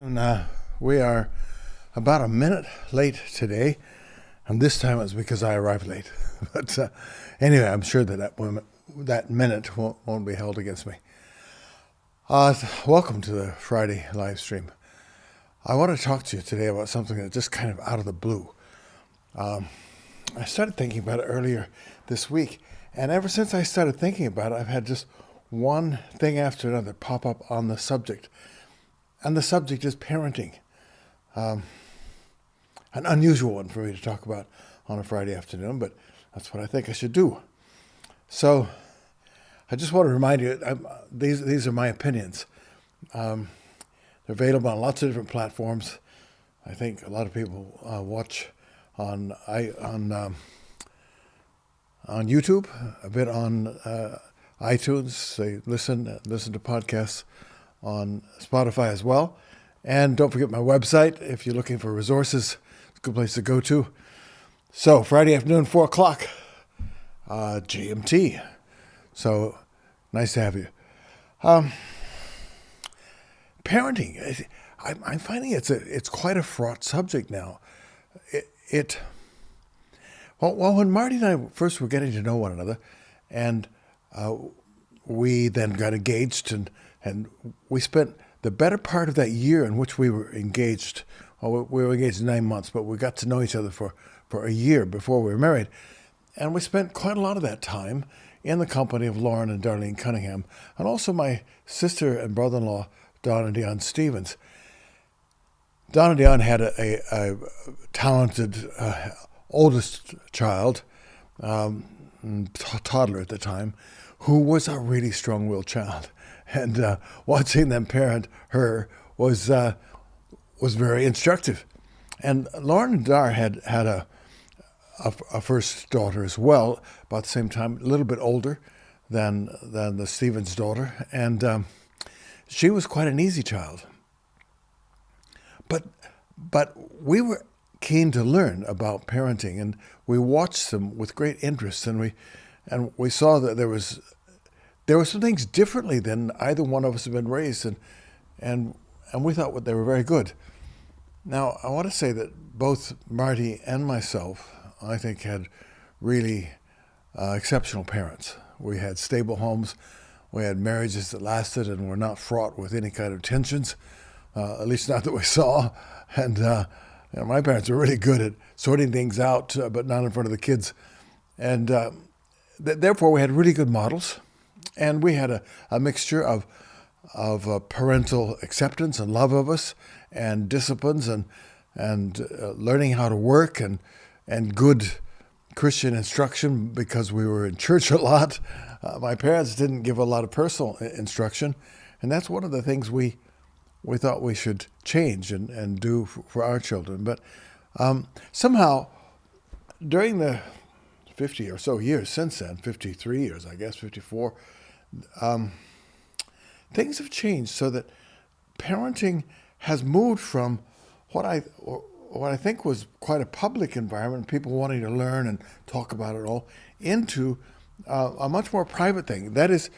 And we are about a minute late today, and this time it's because I arrived late. But anyway, I'm sure that minute won't be held against me. Welcome to the Friday live stream. I want to talk to you today about something that's just kind of out of the blue. I started thinking about it earlier this week, and ever since I started thinking about it, I've had just one thing after another pop up on the subject. And the subject is parenting. An unusual one for me to talk about on a Friday afternoon, but that's what I think I should do. So I just want to remind you, these are my opinions. They're available on lots of different platforms. I think a lot of people watch on YouTube, a bit on iTunes. They listen to podcasts on Spotify as well. And don't forget my website. If you're looking for resources, it's a good place to go to. So Friday afternoon, 4 o'clock, GMT. So nice to have you. Parenting. I'm finding it's quite a fraught subject now. Well, when Marty and I first were getting to know one another, and we then got engaged, and we spent the better part of that year in which we were engaged. Well, we were engaged 9 months, but we got to know each other for a year before we were married. And we spent quite a lot of that time in the company of Lauren and Darlene Cunningham, and also my sister and brother-in-law, Don and Dion Stevens. Don and Dion had a talented oldest child, toddler at the time, who was a really strong-willed child. And watching them parent her was very instructive. And Lauren and Dar had a first daughter as well, about the same time, a little bit older than the Stevens daughter, and she was quite an easy child. But we were keen to learn about parenting, and we watched them with great interest, and we saw that there were some things differently than either one of us had been raised, and we thought they were very good. Now, I want to say that both Marty and myself, I think, had really exceptional parents. We had stable homes, we had marriages that lasted and were not fraught with any kind of tensions, at least not that we saw. And my parents were really good at sorting things out, but not in front of the kids. And therefore, we had really good models. And we had a mixture of parental acceptance and love of us, and disciplines, and learning how to work, and good Christian instruction because we were in church a lot. My parents didn't give a lot of personal instruction, and that's one of the things we thought we should change and do for our children. But somehow, during the 50 or so years since then, 53 years, I guess, 54, things have changed so that parenting has moved from what I think was quite a public environment, people wanting to learn and talk about it all, into a much more private thing. That is,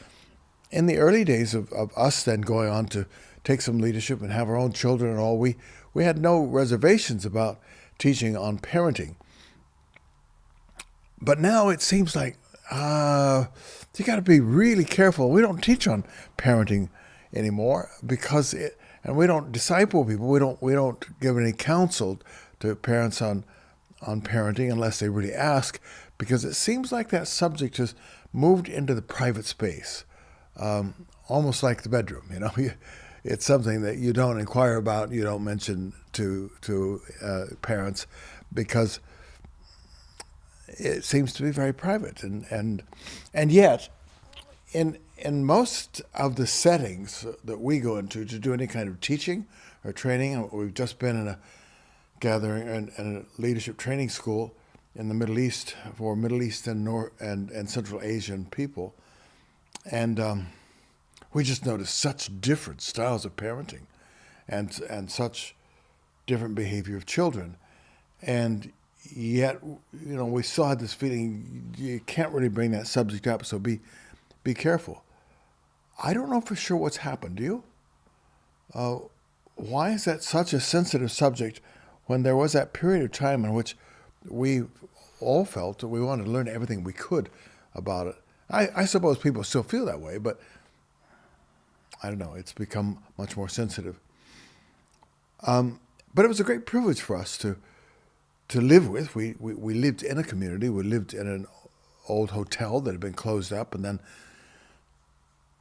in the early days of us then going on to take some leadership and have our own children and all, we had no reservations about teaching on parenting. But now it seems like you got to be really careful. We don't teach on parenting anymore and we don't disciple people. We don't give any counsel to parents on parenting unless they really ask, because it seems like that subject has moved into the private space, almost like the bedroom. It's something that you don't inquire about, you don't mention to parents, because it seems to be very private, and yet, in most of the settings that we go into to do any kind of teaching or training, we've just been in a gathering and a leadership training school in the Middle East for Middle East and Central Asian people, and we just noticed such different styles of parenting, and such different behavior of children, and yet, we still had this feeling you can't really bring that subject up, so be careful. I don't know for sure what's happened. Do you? why is that such a sensitive subject when there was that period of time in which we all felt that we wanted to learn everything we could about it? I suppose people still feel that way, but I don't know, it's become much more sensitive. But it was a great privilege for us to live with. We lived in a community. We lived in an old hotel that had been closed up, and then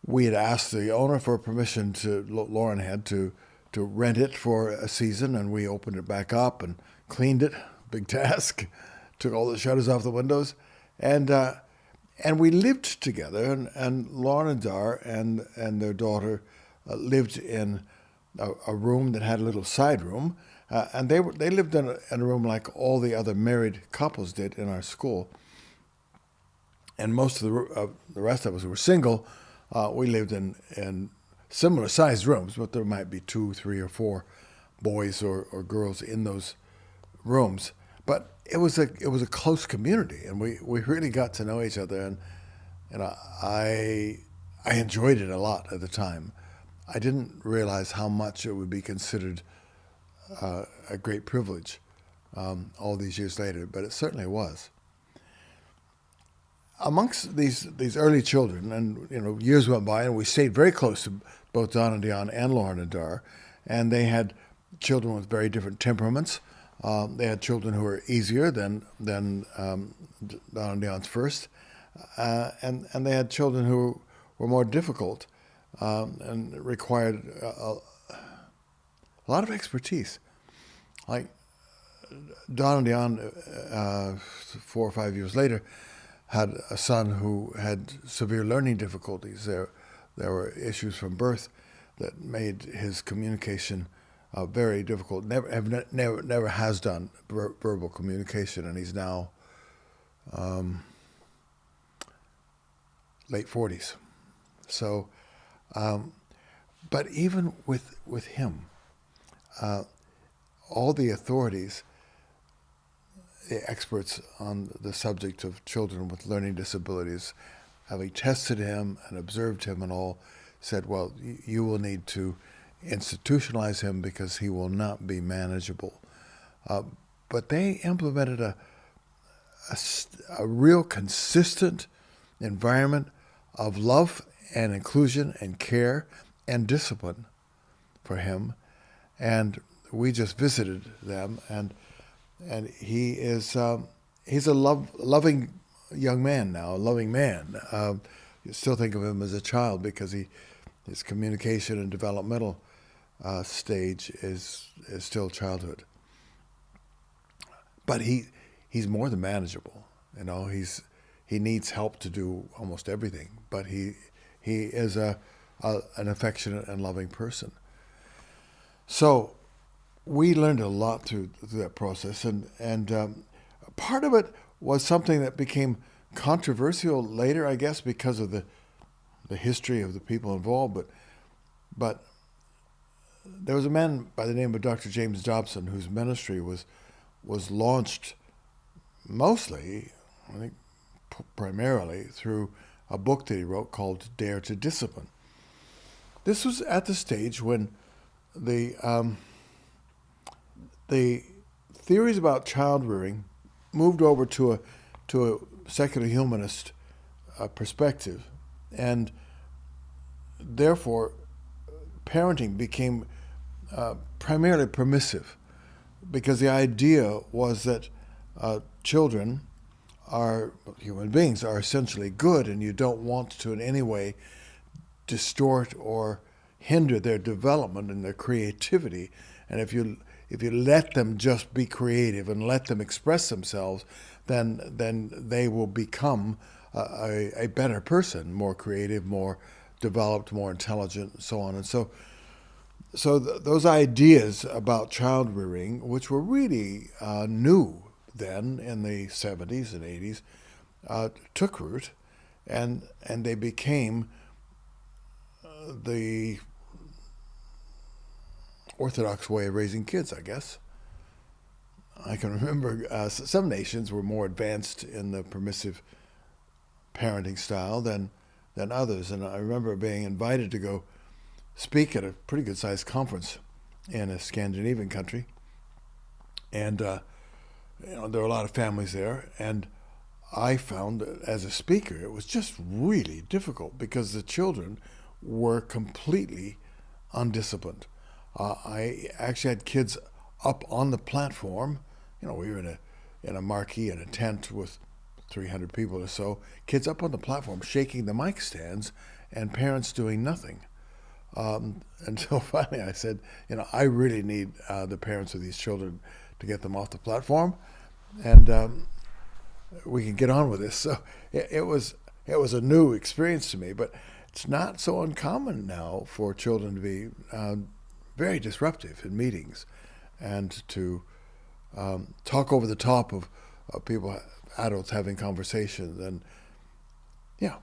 we had asked the owner for permission Lauren had to rent it for a season, and we opened it back up and cleaned it. Big task. Took all the shutters off the windows, and we lived together. And Lauren and Dar and their daughter lived in a room that had a little side room, and they lived in a room like all the other married couples did in our school. And most of the rest of us who were single, we lived in similar sized rooms, but there might be 2, 3, or 4 boys or girls in those rooms. But it was a close community, and we really got to know each other, and I enjoyed it a lot at the time. I didn't realize how much it would be considered a great privilege all these years later, but it certainly was. Amongst these early children, and years went by, and we stayed very close to both Don and Dion and Lauren and Dar, and they had children with very different temperaments. They had children who were easier than Don and Dion's first, and they had children who were more difficult and required a lot of expertise. Like Don and Dion, 4 or 5 years later, had a son who had severe learning difficulties. There were issues from birth that made his communication very difficult. Never has done verbal communication, and he's now late 40s. So, but even with him, all the authorities, the experts on the subject of children with learning disabilities, having tested him and observed him and all, said, well, you will need to institutionalize him because he will not be manageable. But they implemented a real consistent environment of love and inclusion and care and discipline for him. And we just visited them, and he is he's a loving young man now, a loving man. You still think of him as a child because his communication and developmental stage is still childhood. But he's more than manageable. He needs help to do almost everything, but he is an affectionate and loving person. So we learned a lot through that process, and part of it was something that became controversial later, I guess, because of the history of the people involved. But there was a man by the name of Dr. James Dobson whose ministry was launched mostly, I think, primarily through a book that he wrote called Dare to Discipline. This was at the stage when the theories about child rearing moved over to a secular humanist perspective, and therefore parenting became primarily permissive, because the idea was that children human beings are essentially good, and you don't want to in any way distort or hinder their development and their creativity. And if you let them just be creative and let them express themselves, then they will become a better person, more creative, more developed, more intelligent, and so on. And so those ideas about child rearing, which were really new then in the 70s and 80s, took root, and they became the orthodox way of raising kids, I guess. I can remember some nations were more advanced in the permissive parenting style than others, and I remember being invited to go speak at a pretty good-sized conference in a Scandinavian country, and there were a lot of families there, and I found that as a speaker it was just really difficult because the children were completely undisciplined. I actually had kids up on the platform. We were in a marquee in a tent with 300 people or so. Kids up on the platform shaking the mic stands, and parents doing nothing. Until finally I said, I really need the parents of these children to get them off the platform, and we can get on with this. So it was a new experience to me, but it's not so uncommon now for children to be very disruptive in meetings and to talk over the top of people, adults having conversations, and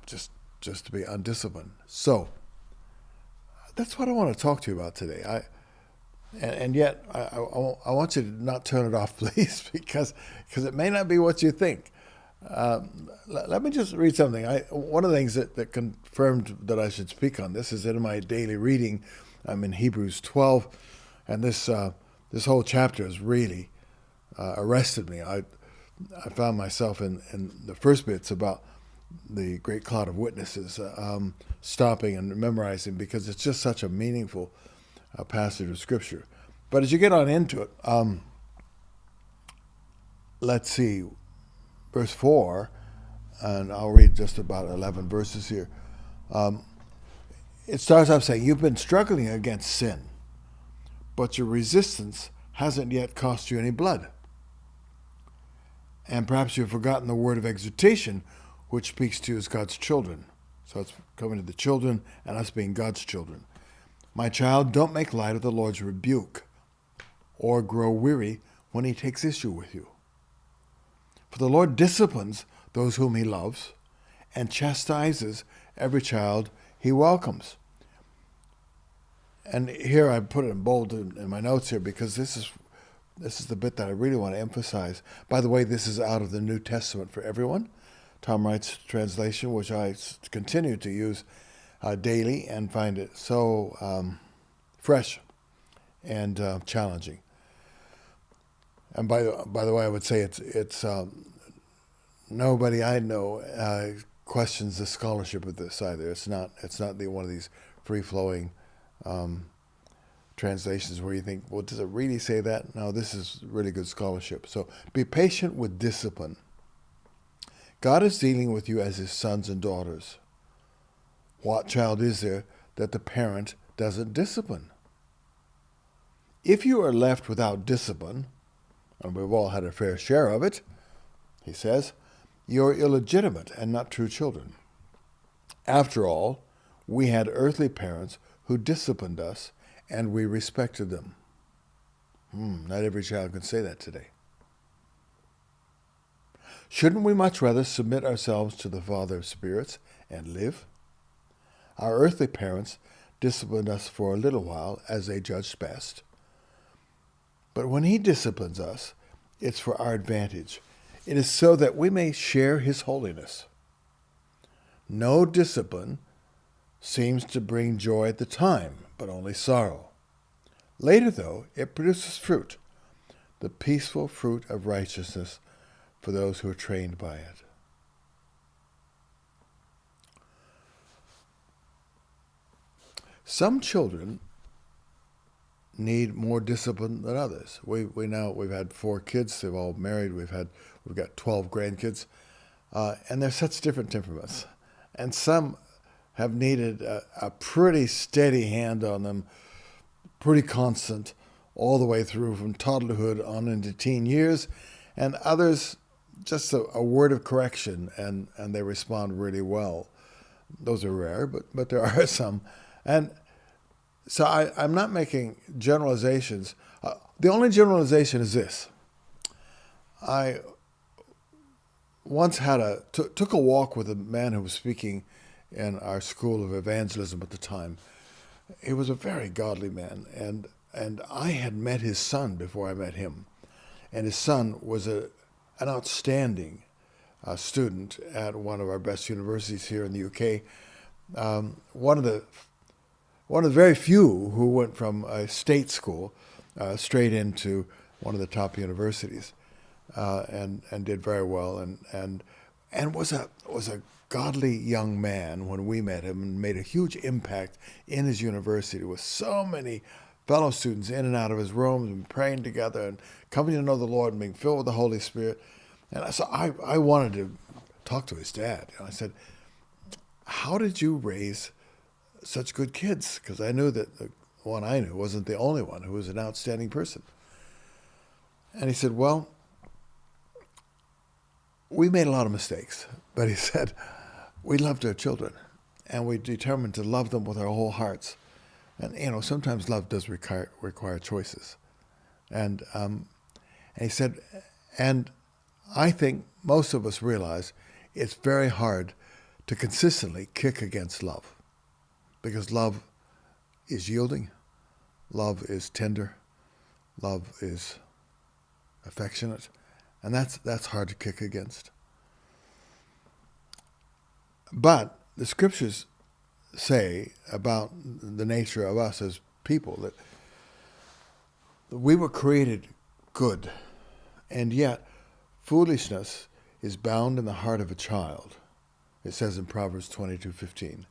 just to be undisciplined. So that's what I want to talk to you about today. And yet I want you to not turn it off, please, because it may not be what you think. Let me just read something. One of the things that confirmed that I should speak on this is that in my daily reading, I'm in Hebrews 12, and this whole chapter has really arrested me. I found myself in the first bits about the great cloud of witnesses, stopping and memorizing, because it's just such a meaningful passage of Scripture. But as you get on into it, let's see, verse 4, and I'll read just about 11 verses here. It starts off saying, "You've been struggling against sin, but your resistance hasn't yet cost you any blood. And perhaps you've forgotten the word of exhortation, which speaks to you as God's children." So it's coming to the children and us being God's children. "My child, don't make light of the Lord's rebuke or grow weary when he takes issue with you. For the Lord disciplines those whom he loves and chastises every child he welcomes." And here I put it in bold in my notes here because this is the bit that I really want to emphasize. By the way, this is out of the New Testament for everyone, Tom Wright's translation, which I continue to use daily and find it so fresh and challenging. And by the way, I would say it's nobody I know questions the scholarship of this either. It's not one of these free-flowing translations where you think, well, does it really say that? No, this is really good scholarship. So be patient with discipline. God is dealing with you as his sons and daughters. What child is there that the parent doesn't discipline? If you are left without discipline, and we've all had a fair share of it, he says, you're illegitimate and not true children. After all, we had earthly parents who disciplined us, and we respected them. Not every child can say that today. Shouldn't we much rather submit ourselves to the Father of spirits and live? Our earthly parents disciplined us for a little while as they judged best. But when he disciplines us, it's for our advantage. It is so that we may share his holiness. No discipline seems to bring joy at the time, but only sorrow. Later, though, it produces fruit, the peaceful fruit of righteousness for those who are trained by it. Some children need more discipline than others. We've had 4 kids. They've all married. We've got 12 grandkids, and they're such different temperaments. And some have needed a pretty steady hand on them, pretty constant, all the way through from toddlerhood on into teen years, and others just a word of correction, and they respond really well. Those are rare, but there are some. And so I'm not making generalizations. The only generalization is this. I once took a walk with a man who was speaking in our school of evangelism at the time. He was a very godly man, and I had met his son before I met him. And his son was an outstanding student at one of our best universities here in the UK. One of the one of the very few who went from a state school straight into one of the top universities, and did very well, and was a godly young man when we met him, and made a huge impact in his university with so many fellow students in and out of his rooms and praying together and coming to know the Lord and being filled with the Holy Spirit. And so I wanted to talk to his dad. I said, how did you raise such good kids? Because I knew that the one I knew wasn't the only one who was an outstanding person. And he said, well, we made a lot of mistakes, but he said, we loved our children, and we determined to love them with our whole hearts. And, sometimes love does require choices. And he said, and I think most of us realize it's very hard to consistently kick against love, because love is yielding, love is tender, love is affectionate, and that's hard to kick against. But the scriptures say about the nature of us as people that we were created good, and yet foolishness is bound in the heart of a child. It says in Proverbs 22:15,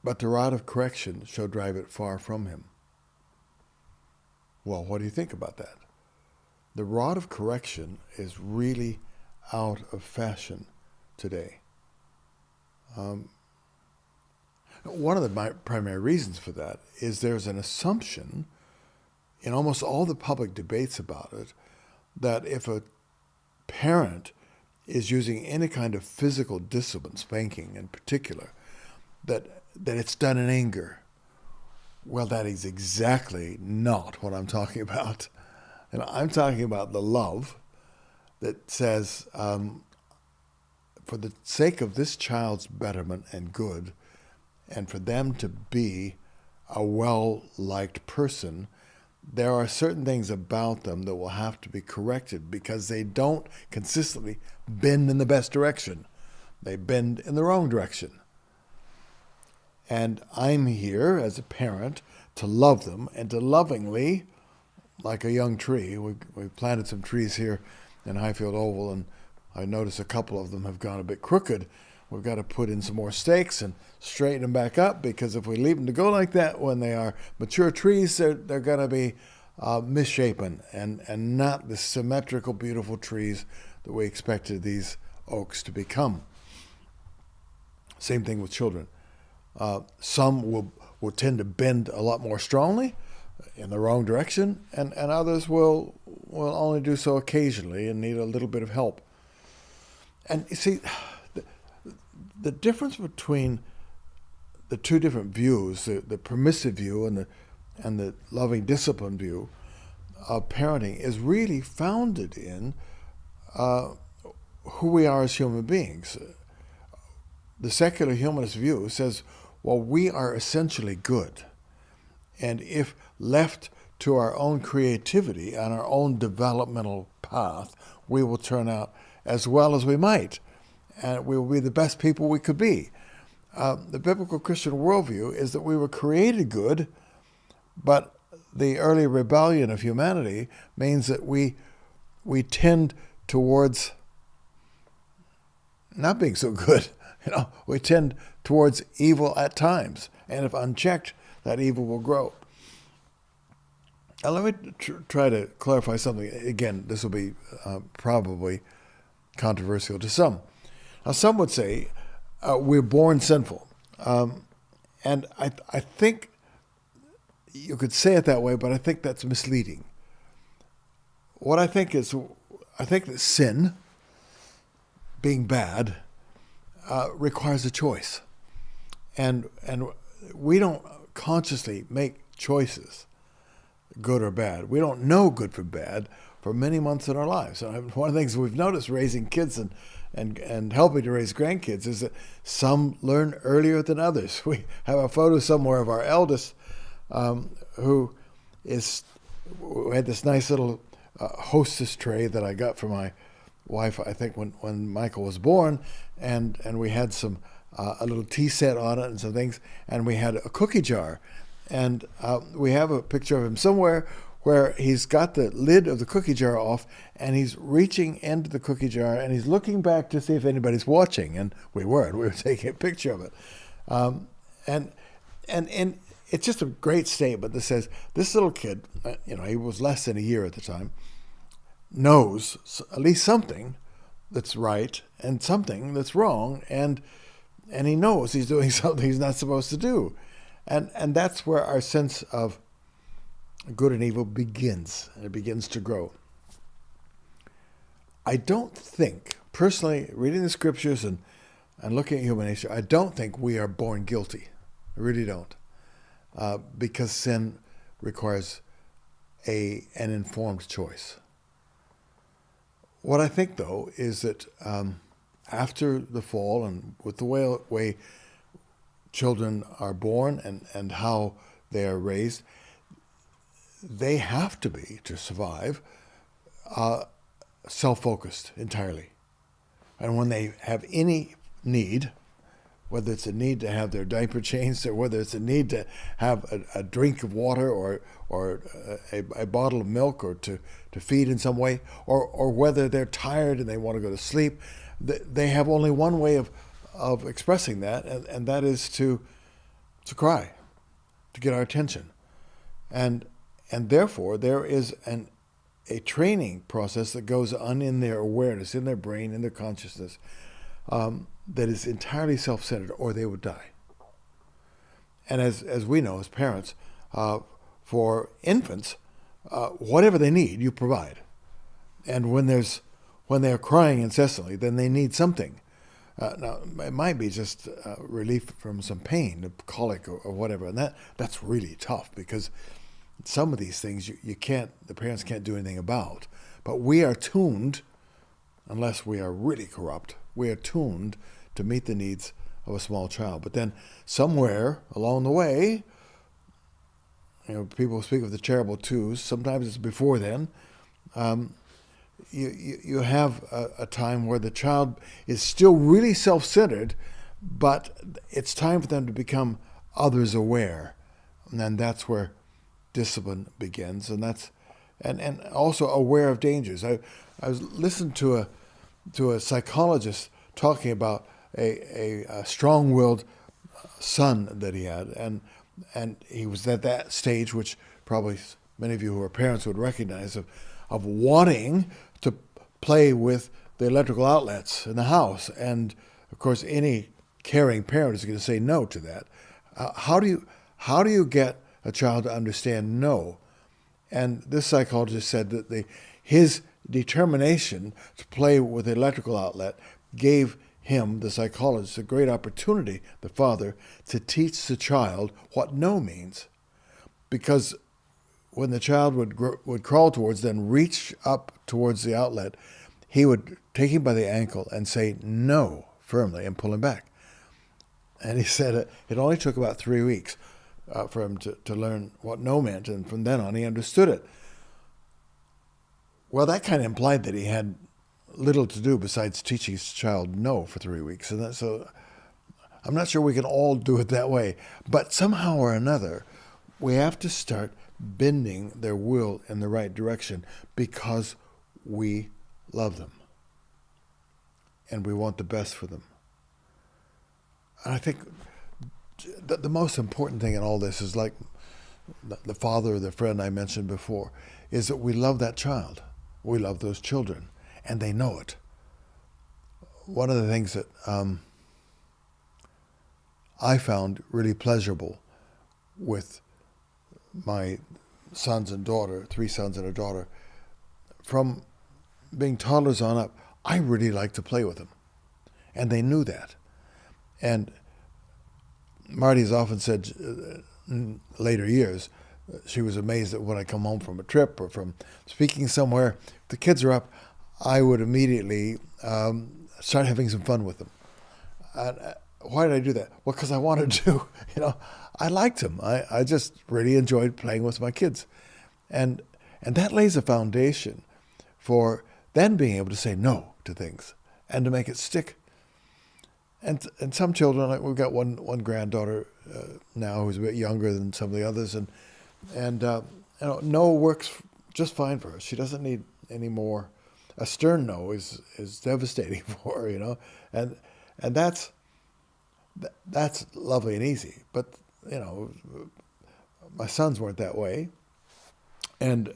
but the rod of correction shall drive it far from him. Well, what do you think about that? The rod of correction is really out of fashion today. One of the primary reasons for that is there's an assumption in almost all the public debates about it that if a parent is using any kind of physical discipline, spanking in particular, that it's done in anger. Well, that is exactly not what I'm talking about. And I'm talking about the love that says, for the sake of this child's betterment and good, and for them to be a well-liked person, there are certain things about them that will have to be corrected because they don't consistently bend in the best direction. They bend in the wrong direction. And I'm here as a parent to love them and to lovingly, like a young tree, we planted some trees here in Highfield Oval, and I noticed a couple of them have gone a bit crooked. We've got to put in some more stakes and straighten them back up, because if we leave them to go like that, when they are mature trees, they're going to be misshapen and not the symmetrical, beautiful trees that we expected these oaks to become. Same thing with children. Some will tend to bend a lot more strongly in the wrong direction, and others will only do so occasionally and need a little bit of help. And you see, the difference between the two different views, the permissive view and the loving discipline view of parenting, is really founded in who we are as human beings. The secular humanist view says, well, we are essentially good. And if left to our own creativity and our own developmental path, we will turn out as well as we might. And we will be the best people we could be. The biblical Christian worldview is that we were created good, but the early rebellion of humanity means that we tend towards not being so good. We tend towards evil at times, and if unchecked, that evil will grow. Now, let me try to clarify something. Again, this will be probably controversial to some. Now, some would say we're born sinful, and I think you could say it that way, but I think that's misleading. What I think that sin, being bad, requires a choice, and we don't consciously make choices, good or bad. We don't know good from bad for many months in our lives. And one of the things we've noticed raising kids and helping to raise grandkids is that some learn earlier than others. We have a photo somewhere of our eldest, who had this nice little hostess tray that I got for my wife, I think, when Michael was born, and we had some a little tea set on it and some things, and we had a cookie jar. And we have a picture of him somewhere where he's got the lid of the cookie jar off, and he's reaching into the cookie jar, and he's looking back to see if anybody's watching. And we weren't. We were taking a picture of it. And it's just a great statement that says this little kid, he was less than a year at the time, knows at least something that's right and something that's wrong, and he knows he's doing something he's not supposed to do. And that's where our sense of good and evil begins, and it begins to grow. I don't think, personally, reading the scriptures and looking at human nature, I don't think we are born guilty. I really don't. Because sin requires an informed choice. What I think, though, is that after the fall and with the way children are born and how they are raised, they have to be, to survive, self-focused entirely. And when they have any need, whether it's a need to have their diaper changed, or whether it's a need to have a drink of water or a bottle of milk, or to feed in some way, or whether they're tired and they want to go to sleep, they have only one way of expressing that, and that is to cry, to get our attention. And therefore, there is a training process that goes on in their awareness, in their brain, in their consciousness, that is entirely self-centered, or they would die. And as we know, as parents, for infants, whatever they need, you provide. And when they're crying incessantly, then they need something. Now, it might be just relief from some pain, a colic or whatever, and that's really tough, because some of these things the parents can't do anything about. But we are tuned, unless we are really corrupt, we are tuned to meet the needs of a small child. But then somewhere along the way, people speak of the terrible twos. Sometimes it's before then. You have a time where the child is still really self-centered, but it's time for them to become others aware, and then that's where discipline begins, and also aware of dangers. I was listening to a psychologist talking about a strong-willed son that he had, and he was at that stage, which probably many of you who are parents would recognize, of wanting to play with the electrical outlets in the house. And of course, any caring parent is going to say no to that. How do you get a child to understand no? And this psychologist said that his determination to play with the electrical outlet gave him, the psychologist, a great opportunity, the father, to teach the child what no means. Because when the child would crawl towards, then reach up towards the outlet, he would take him by the ankle and say no firmly and pull him back. And he said it only took about 3 weeks for him to learn what no meant, and from then on he understood it. Well, that kind of implied that he had little to do besides teaching his child no for 3 weeks. And so I'm not sure we can all do it that way, but somehow or another, we have to start bending their will in the right direction, because we love them and we want the best for them. And I think the most important thing in all this is, like the father or the friend I mentioned before, is that we love that child. We love those children, and they know it. One of the things that I found really pleasurable with my sons and daughter, 3 sons and a daughter, from being toddlers on up, I really liked to play with them. And they knew that. And Marty has often said in later years, she was amazed that when I come home from a trip or from speaking somewhere, if the kids are up, I would immediately start having some fun with them. And why did I do that? Well, because I wanted to. I liked them. I just really enjoyed playing with my kids. And that lays a foundation for then being able to say no to things and to make it stick. And some children, like we've got one granddaughter now who's a bit younger than some of the others, and no works just fine for her. She doesn't need any more. A stern no is devastating for her, and that's lovely and easy. But my sons weren't that way, and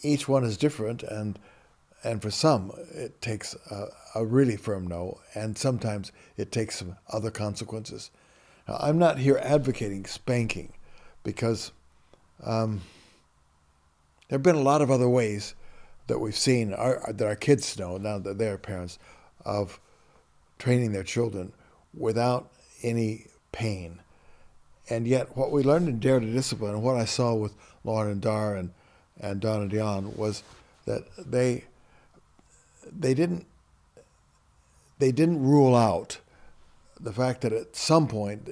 each one is different, and for some it takes a really firm no, and sometimes it takes some other consequences. Now, I'm not here advocating spanking, because there have been a lot of other ways that we've seen that our kids know now that they're parents of training their children without any pain. And yet what we learned in Dare to Discipline, and what I saw with Lauren and Dar and Don and Dion, was that they didn't rule out the fact that at some point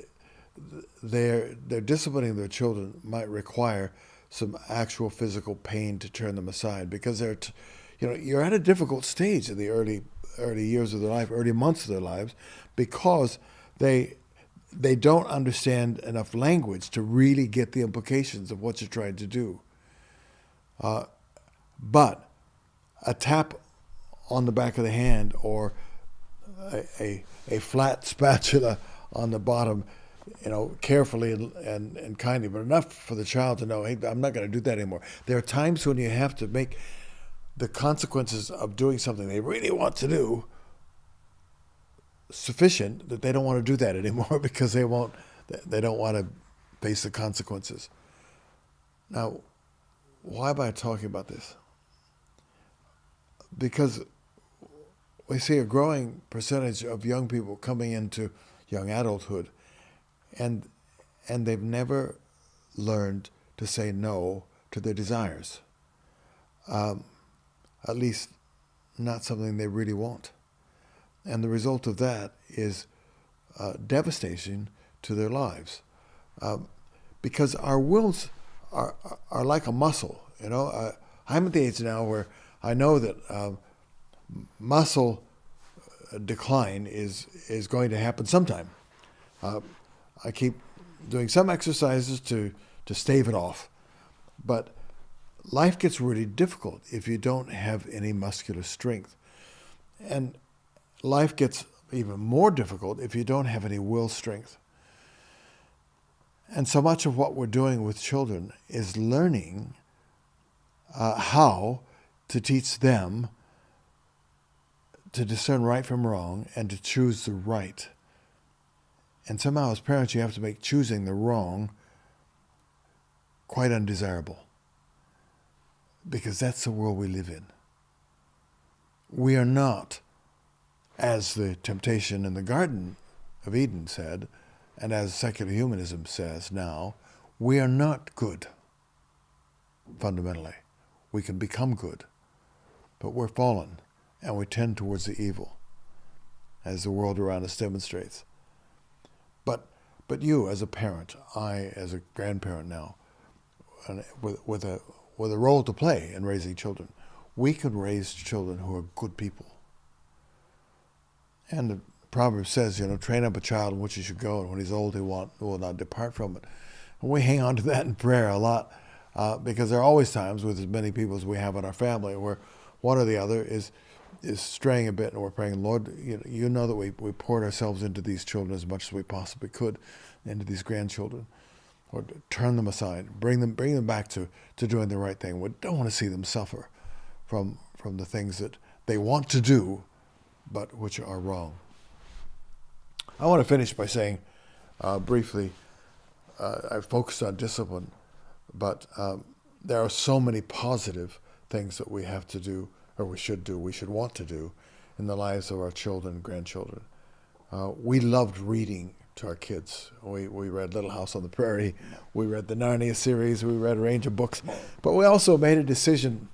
their disciplining their children might require some actual physical pain to turn them aside, because you're at a difficult stage in the early years of their life, early months of their lives, because they don't understand enough language to really get the implications of what you're trying to do. But a tap on the back of the hand, or a flat spatula on the bottom, carefully and kindly, but enough for the child to know, hey, I'm not going to do that anymore. There are times when you have to make the consequences of doing something they really want to do sufficient that they don't want to do that anymore, because they don't want to face the consequences. Now, why am I talking about this? Because we see a growing percentage of young people coming into young adulthood, and they've never learned to say no to their desires. At least not something they really want. And the result of that is devastation to their lives. Because our wills are like a muscle. I'm at the age now where I know that muscle decline is going to happen sometime. I keep doing some exercises to stave it off. But life gets really difficult if you don't have any muscular strength. And life gets even more difficult if you don't have any will strength. And so much of what we're doing with children is learning how to teach them to discern right from wrong and to choose the right. And somehow as parents you have to make choosing the wrong quite undesirable, because that's the world we live in. We are not, as the temptation in the Garden of Eden said, and as secular humanism says now, we are not good, fundamentally. We can become good, but we're fallen, and we tend towards the evil, as the world around us demonstrates. But you, as a parent, I, as a grandparent now, and with a role to play in raising children, we can raise children who are good people. And the proverb says, train up a child in which he should go, and when he's old, he will not depart from it. And we hang on to that in prayer a lot, because there are always times with as many people as we have in our family where one or the other is straying a bit, and we're praying, Lord, you know that we poured ourselves into these children as much as we possibly could, into these grandchildren. Or turn them aside, bring them back to doing the right thing. We don't want to see them suffer from the things that they want to do, but which are wrong. I want to finish by saying briefly, I've focused on discipline, but there are so many positive things that we have to do, or we should want to do in the lives of our children and grandchildren. We loved reading to our kids. We read Little House on the Prairie, we read the Narnia series, we read a range of books, but we also made a decision,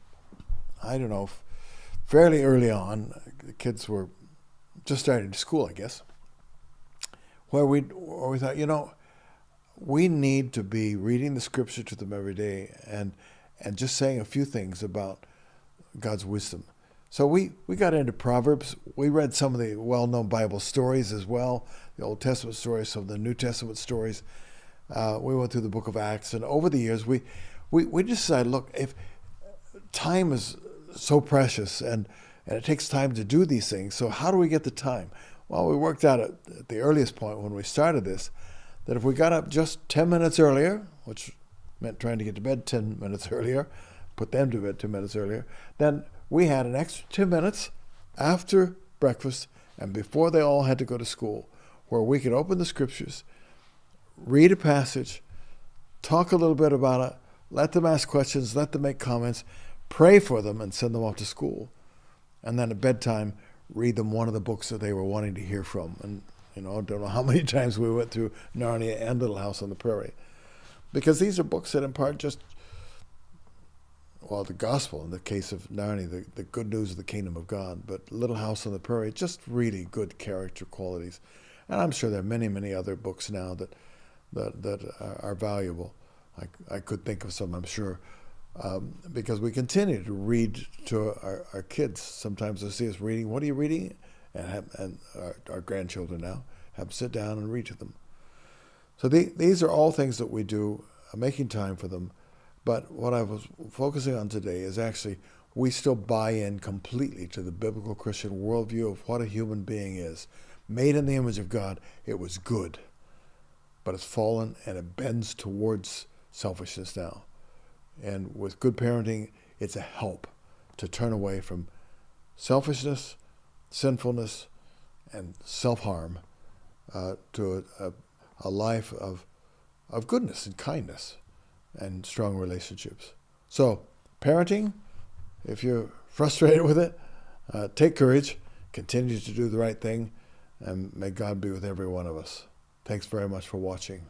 fairly early on. The kids were just starting school, I guess, where we thought, we need to be reading the scripture to them every day and just saying a few things about God's wisdom, So we got into Proverbs. We read some of the well-known Bible stories as well, the Old Testament stories, some of the New Testament stories. We went through the book of Acts, and over the years, we decided, look, if time is so precious and it takes time to do these things, so how do we get the time? Well, we worked out at the earliest point when we started this, that if we got up just 10 minutes earlier, which meant trying to get to bed 10 minutes earlier, put them to bed 10 minutes earlier, then we had an extra 10 minutes after breakfast and before they all had to go to school, where we could open the scriptures, read a passage, talk a little bit about it, let them ask questions, let them make comments, pray for them, and send them off to school. And then at bedtime, read them one of the books that they were wanting to hear from. And, I don't know how many times we went through Narnia and Little House on the Prairie. Because these are books that impart just, the gospel in the case of Narnia, the good news of the kingdom of God. But Little House on the Prairie, just really good character qualities. And I'm sure there are many, many other books now that are valuable. I could think of some, I'm sure, because we continue to read to our kids. Sometimes they see us reading. What are you reading? And our grandchildren now have them sit down and read to them. So these are all things that we do, making time for them. But what I was focusing on today is actually we still buy in completely to the biblical Christian worldview of what a human being is. Made in the image of God, it was good. But it's fallen and it bends towards selfishness now. And with good parenting, it's a help to turn away from selfishness, sinfulness, and self-harm to a life of goodness and kindness and strong relationships. So, parenting, if you're frustrated with it, take courage, continue to do the right thing, and may God be with every one of us. Thanks very much for watching.